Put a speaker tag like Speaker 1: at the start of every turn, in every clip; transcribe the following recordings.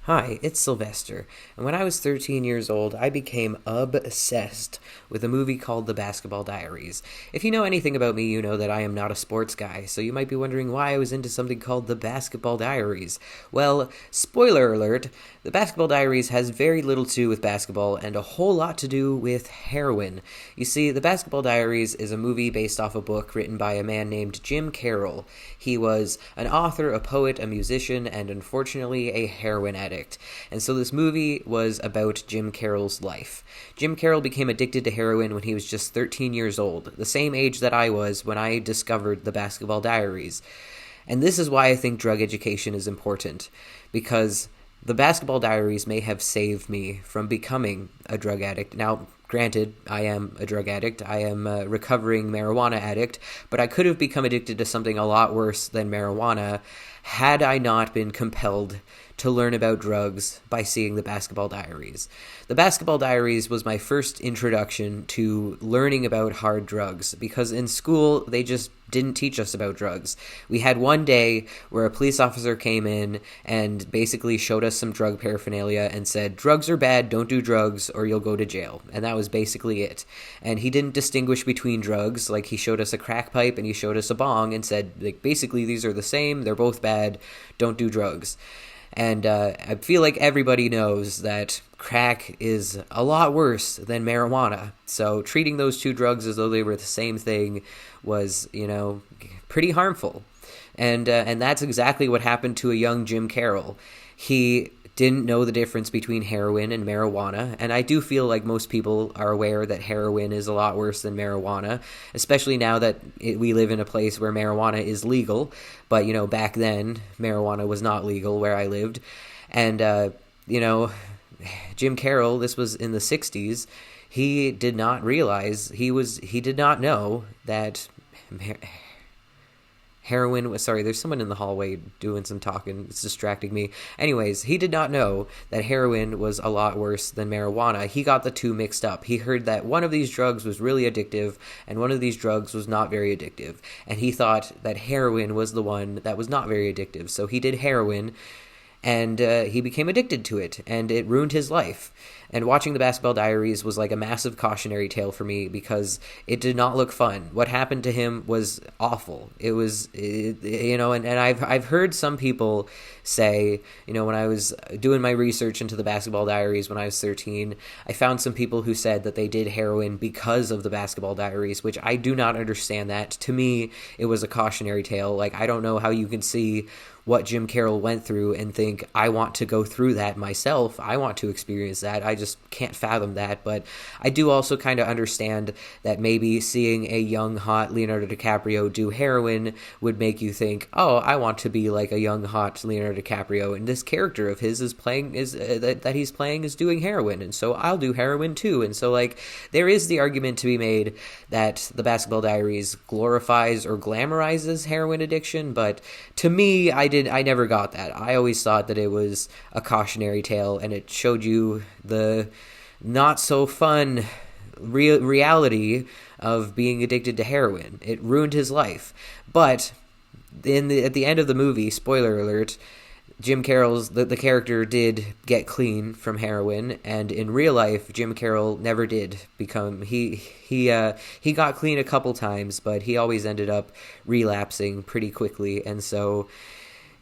Speaker 1: Hi, it's Sylvester, and when I was 13 years old, I became obsessed with a movie called The Basketball Diaries. If you know anything about me, you know that I am not a sports guy, so you might be wondering why I was into something called The Basketball Diaries. Well, spoiler alert, The Basketball Diaries has very little to do with basketball and a whole lot to do with heroin. You see, The Basketball Diaries is a movie based off a book written by a man named Jim Carroll. He was an author, a poet, a musician, and unfortunately a heroin addict. And so this movie was about Jim Carroll's life. Jim Carroll became addicted to heroin when he was just 13 years old, the same age that I was when I discovered The Basketball Diaries. And this is why I think drug education is important, because The Basketball Diaries may have saved me from becoming a drug addict. Now, granted, I am a drug addict. I am a recovering marijuana addict, but I could have become addicted to something a lot worse than marijuana had I not been compelled to learn about drugs by seeing The Basketball Diaries. The Basketball Diaries was my first introduction to learning about hard drugs, because in school they just didn't teach us about drugs. We had one day where a police officer came in and basically showed us some drug paraphernalia and said, drugs are bad, don't do drugs or you'll go to jail. And that was basically it. And he didn't distinguish between drugs. Like, he showed us a crack pipe and he showed us a bong and said, like, basically these are the same, they're both bad, don't do drugs. And I feel like everybody knows that crack is a lot worse than marijuana. So treating those two drugs as though they were the same thing was, pretty harmful. And that's exactly what happened to a young Jim Carroll. He didn't know the difference between heroin and marijuana, and I do feel like most people are aware that heroin is a lot worse than marijuana, especially now that we live in a place where marijuana is legal, but, back then, marijuana was not legal where I lived, and, Jim Carroll, this was in the 60s, he did not realize, he did not know that heroin was, sorry, there's someone in the hallway doing some talking, it's distracting me. Anyways, he did not know that heroin was a lot worse than marijuana. He got the two mixed up. He heard that one of these drugs was really addictive and one of these drugs was not very addictive, and he thought that heroin was the one that was not very addictive. So he did heroin, and he became addicted to it, and it ruined his life. And watching The Basketball Diaries was like a massive cautionary tale for me, because it did not look fun. What happened to him was awful. And I've heard some people say, when I was doing my research into The Basketball Diaries when I was 13, I found some people who said that they did heroin because of The Basketball Diaries, which I do not understand that. To me, it was a cautionary tale. Like, I don't know how you can see what Jim Carroll went through and think, I want to go through that myself. I want to experience that. I just can't fathom that. But I do also kind of understand that maybe seeing a young, hot Leonardo DiCaprio do heroin would make you think, oh, I want to be like a young, hot Leonardo DiCaprio. And this character of his that he's playing is doing heroin. And so I'll do heroin too. And so, like, there is the argument to be made that The Basketball Diaries glorifies or glamorizes heroin addiction. But to me, I never got that. I always thought that it was a cautionary tale, and it showed you the not so fun reality of being addicted to heroin. It ruined his life. But at the end of the movie, spoiler alert, Jim Carroll's the character did get clean from heroin, and in real life, Jim Carroll never did become he got clean a couple times, but he always ended up relapsing pretty quickly. And so,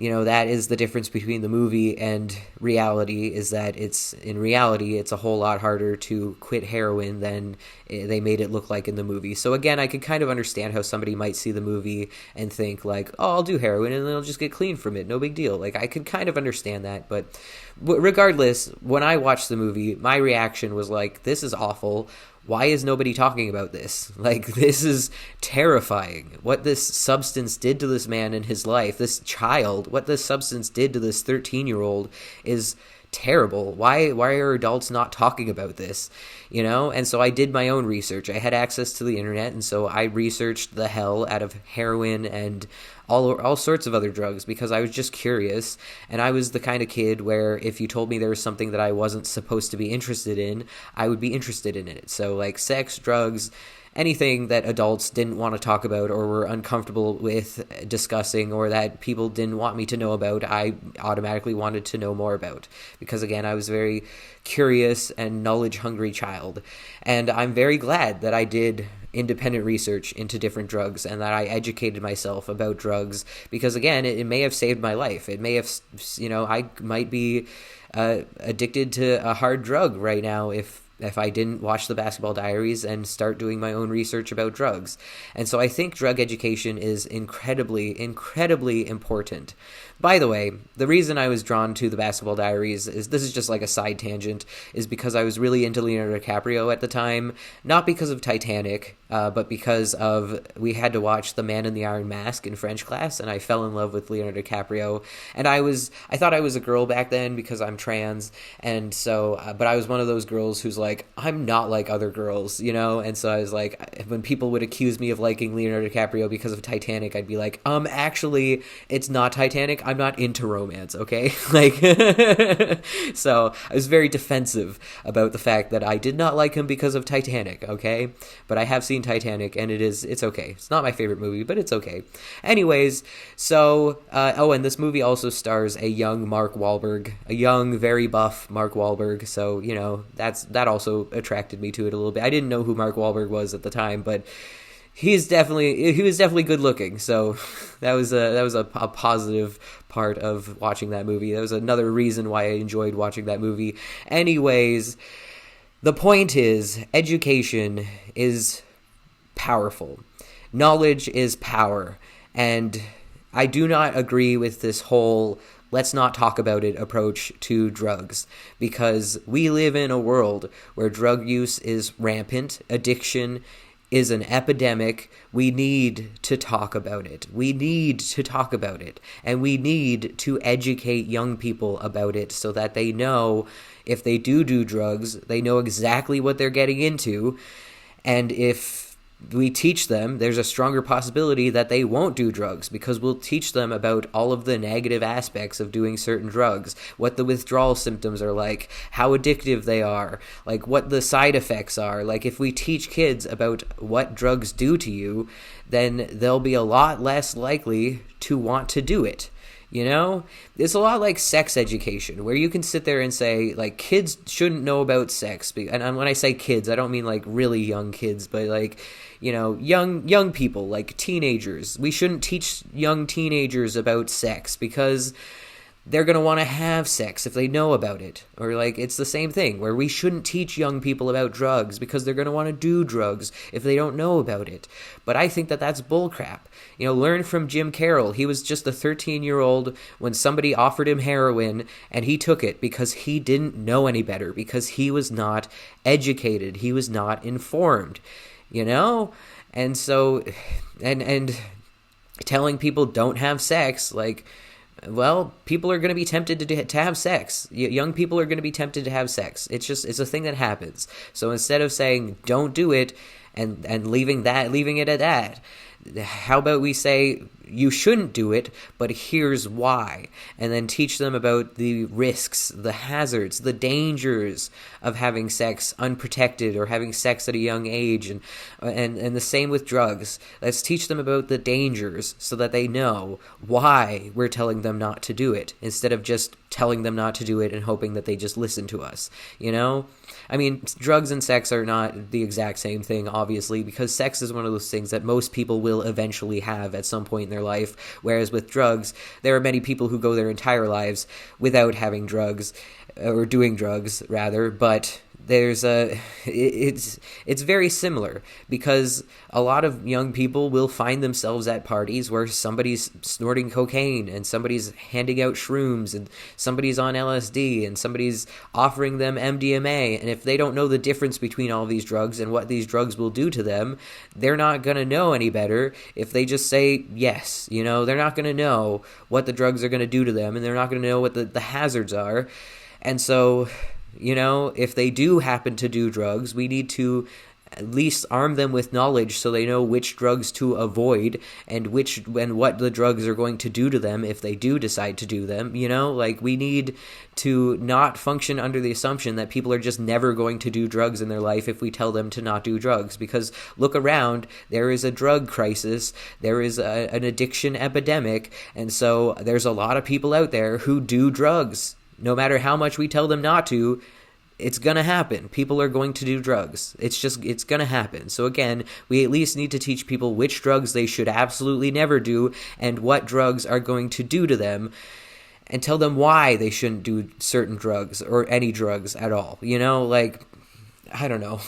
Speaker 1: that is the difference between the movie and reality, is that in reality, it's a whole lot harder to quit heroin than they made it look like in the movie. So again, I could kind of understand how somebody might see the movie and think like, oh, I'll do heroin and then I'll just get clean from it. No big deal. Like, I could kind of understand that. But regardless, when I watched the movie, my reaction was like, this is awful. Why is nobody talking about this? Like, this is terrifying. What this substance did to this man in his life, this child, what this substance did to this 13-year-old is terrible. Why are adults not talking about this? And so I did my own research. I had access to the internet, and so I researched the hell out of heroin and all sorts of other drugs, because I was just curious, and I was the kind of kid where if you told me there was something that I wasn't supposed to be interested in, I would be interested in it. So, like, sex, drugs, anything that adults didn't want to talk about or were uncomfortable with discussing, or that people didn't want me to know about, I automatically wanted to know more about. Because again, I was a very curious and knowledge-hungry child. And I'm very glad that I did independent research into different drugs and that I educated myself about drugs, because again, it may have saved my life. It may have, I might be addicted to a hard drug right now if I didn't watch the Basketball Diaries and start doing my own research about drugs. And so I think drug education is incredibly, incredibly important. By the way, the reason I was drawn to the Basketball Diaries is, this is just like a side tangent, is because I was really into Leonardo DiCaprio at the time, not because of Titanic, but because of, we had to watch The Man in the Iron Mask in French class, and I fell in love with Leonardo DiCaprio. And I thought I was a girl back then because I'm trans, and so, but I was one of those girls who's like, I'm not like other girls, and so I was like, when people would accuse me of liking Leonardo DiCaprio because of Titanic, I'd be like, actually, it's not Titanic, I'm not into romance, okay? So I was very defensive about the fact that I did not like him because of Titanic, okay? But I have seen Titanic, and it's okay. It's not my favorite movie, but it's okay. Anyways, so, and this movie also stars a young Mark Wahlberg, a young, very buff Mark Wahlberg, so, that also attracted me to it a little bit. I didn't know who Mark Wahlberg was at the time, but he was definitely good looking, so that was a positive part of watching that movie. That was another reason why I enjoyed watching that movie. Anyways, the point is, education is powerful. Knowledge is power, and I do not agree with this whole let's not talk about it approach to drugs, because we live in a world where drug use is rampant, addiction is an epidemic. We need to talk about it. We need to talk about it. And we need to educate young people about it so that they know if they do drugs, they know exactly what they're getting into. And if we teach them, there's a stronger possibility that they won't do drugs, because we'll teach them about all of the negative aspects of doing certain drugs, what the withdrawal symptoms are like, how addictive they are, like what the side effects are. Like if we teach kids about what drugs do to you, then they'll be a lot less likely to want to do it. It's a lot like sex education, where you can sit there and say, like, kids shouldn't know about sex. And when I say kids, I don't mean like really young kids, but like, young people, like teenagers. We shouldn't teach young teenagers about sex because they're going to want to have sex if they know about it. Or like, it's the same thing where we shouldn't teach young people about drugs because they're going to want to do drugs if they don't know about it. But I think that that's bullcrap. Learn from Jim Carroll. He was just a 13-year-old when somebody offered him heroin, and he took it because he didn't know any better, because he was not educated. He was not informed, And so, and telling people don't have sex, like, well, people are going to be tempted to have sex. Young people are going to be tempted to have sex. It's a thing that happens. So instead of saying don't do it and leaving it at that, how about we say you shouldn't do it, but here's why, and then teach them about the risks, the hazards, the dangers of having sex unprotected or having sex at a young age, and the same with drugs. Let's teach them about the dangers so that they know why we're telling them not to do it, instead of just telling them not to do it and hoping that they just listen to us, I mean, drugs and sex are not the exact same thing, obviously, because sex is one of those things that most people will eventually have at some point in their life, whereas with drugs, there are many people who go their entire lives without having drugs, or doing drugs, rather, but it's very similar, because a lot of young people will find themselves at parties where somebody's snorting cocaine and somebody's handing out shrooms and somebody's on LSD and somebody's offering them MDMA, and if they don't know the difference between all these drugs and what these drugs will do to them, they're not going to know any better if they just say yes. They're not going to know what the drugs are going to do to them, and they're not going to know what the hazards are. And so, if they do happen to do drugs, we need to at least arm them with knowledge so they know which drugs to avoid and what the drugs are going to do to them if they do decide to do them. Like, we need to not function under the assumption that people are just never going to do drugs in their life if we tell them to not do drugs. Because look around, there is a drug crisis, there is an addiction epidemic, and so there's a lot of people out there who do drugs. No matter how much we tell them not to, it's gonna happen. People are going to do drugs. It's gonna happen. So again, we at least need to teach people which drugs they should absolutely never do and what drugs are going to do to them, and tell them why they shouldn't do certain drugs or any drugs at all. Like, I don't know.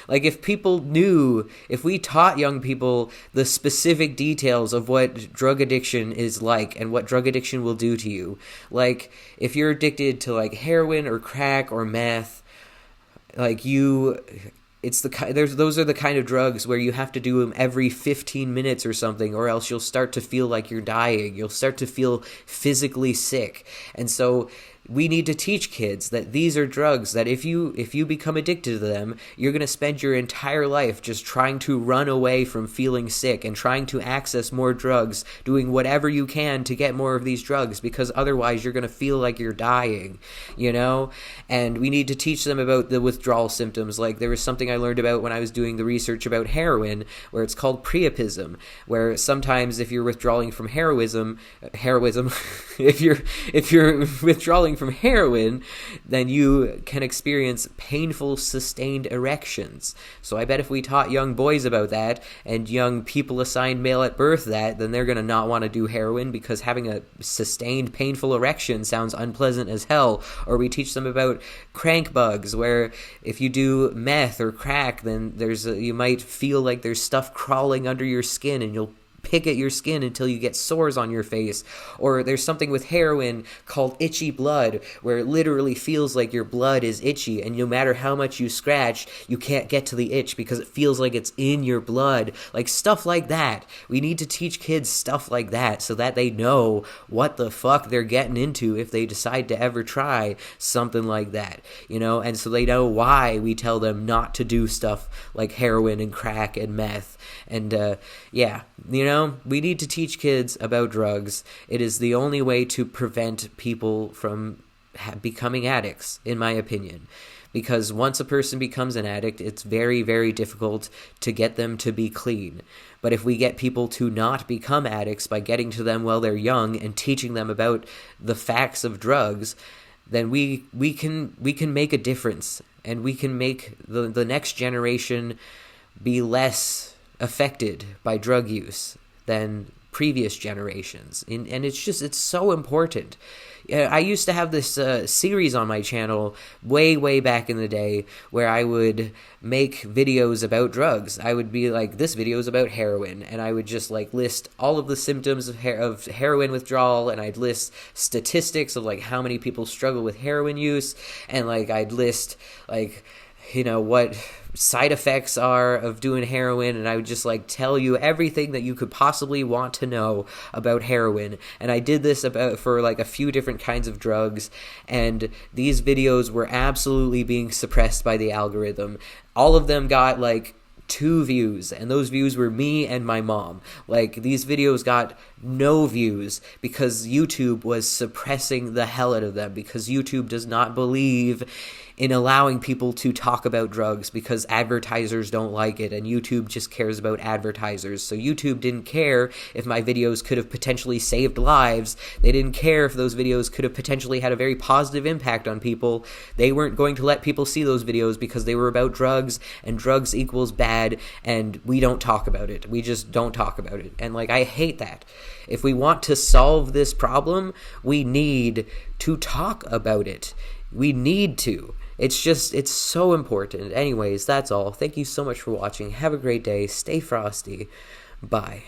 Speaker 1: Like, if we taught young people the specific details of what drug addiction is like and what drug addiction will do to you, like, if you're addicted to, like, heroin or crack or meth, like, those are the kind of drugs where you have to do them every 15 minutes or something, or else you'll start to feel like you're dying. You'll start to feel physically sick. And so we need to teach kids that these are drugs that if you become addicted to them, you're going to spend your entire life just trying to run away from feeling sick and trying to access more drugs, doing whatever you can to get more of these drugs, because otherwise you're going to feel like you're dying, And we need to teach them about the withdrawal symptoms. Like, there was something I learned about when I was doing the research about heroin, where it's called priapism, where sometimes if you're withdrawing from heroism, if you're withdrawing from heroin, then you can experience painful, sustained erections. So I bet if we taught young boys about that, and young people assigned male at birth that, then they're going to not want to do heroin, because having a sustained, painful erection sounds unpleasant as hell. Or we teach them about crank bugs, where if you do meth or crack, then you might feel like there's stuff crawling under your skin, and you'll pick at your skin until you get sores on your face. Or there's something with heroin called itchy blood, where it literally feels like your blood is itchy, and no matter how much you scratch, you can't get to the itch because it feels like it's in your blood. Like, stuff like that. We need to teach kids stuff like that so that they know what the fuck they're getting into if they decide to ever try something like that, and so they know why we tell them not to do stuff like heroin and crack and meth. And we need to teach kids about drugs. It is the only way to prevent people from becoming addicts, in my opinion. Because once a person becomes an addict, it's very, very difficult to get them to be clean. But if we get people to not become addicts by getting to them while they're young and teaching them about the facts of drugs, then we can make a difference, and we can make the next generation be less affected by drug use than previous generations. And it's so important. I used to have this series on my channel way back in the day where I would make videos about drugs. I would be like, this video is about heroin, and I would just like list all of the symptoms of heroin withdrawal, and I'd list statistics of like how many people struggle with heroin use, and like I'd list like what side effects are of doing heroin, and I would just like tell you everything that you could possibly want to know about heroin. And I did this for like a few different kinds of drugs, and these videos were absolutely being suppressed by the algorithm. All of them got like 2 views, and those views were me and my mom. Like, these videos got no views because YouTube was suppressing the hell out of them, because YouTube does not believe in allowing people to talk about drugs because advertisers don't like it, and YouTube just cares about advertisers. So YouTube didn't care if my videos could have potentially saved lives. They didn't care if those videos could have potentially had a very positive impact on people. They weren't going to let people see those videos because they were about drugs, and drugs equals bad, and we don't talk about it. We just don't talk about it. And like, I hate that. If we want to solve this problem, we need to talk about it. We need to. It's so important. Anyways, that's all. Thank you so much for watching. Have a great day. Stay frosty. Bye.